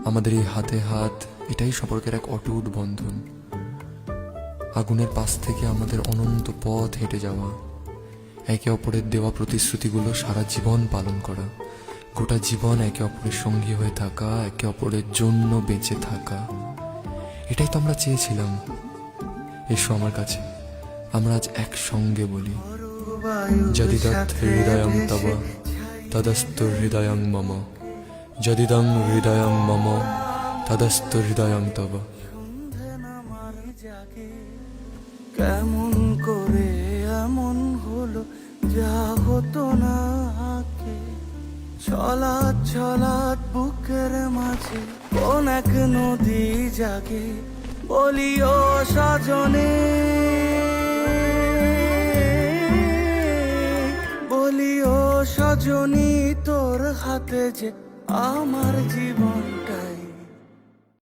আমাদের এই হাতে হাত, এটাই সম্পর্কের এক অটুট বন্ধন। আগুনের পাশ থেকে আমাদের অনন্ত পথ হেঁটে যাওয়া, একে অপরের দেওয়া প্রতিশ্রুতিগুলো সারা জীবন পালন করা, গোটা জীবন একে অপরের সঙ্গী হয়ে থাকা, একে অপরের জন্য বেঁচে থাকা, এটাই তো আমরা চেয়েছিলাম। এসো আমার কাছে, আমরা আজ একসঙ্গে বলি, যদিদৎ হৃদয়ং তব তদস্তু হৃদয়ং মম, যদিদং হৃদয়ং মম তদস্তু হৃদয়ং তব। কেমন করে এমন হলো যা হতো না আগে? ছলাৎ ছলাৎ বুকের মাঝে কোন এক নদী জাগে, বলিও সজনে, বলিও সজনী, তোর হাতে যে আমার জীবন।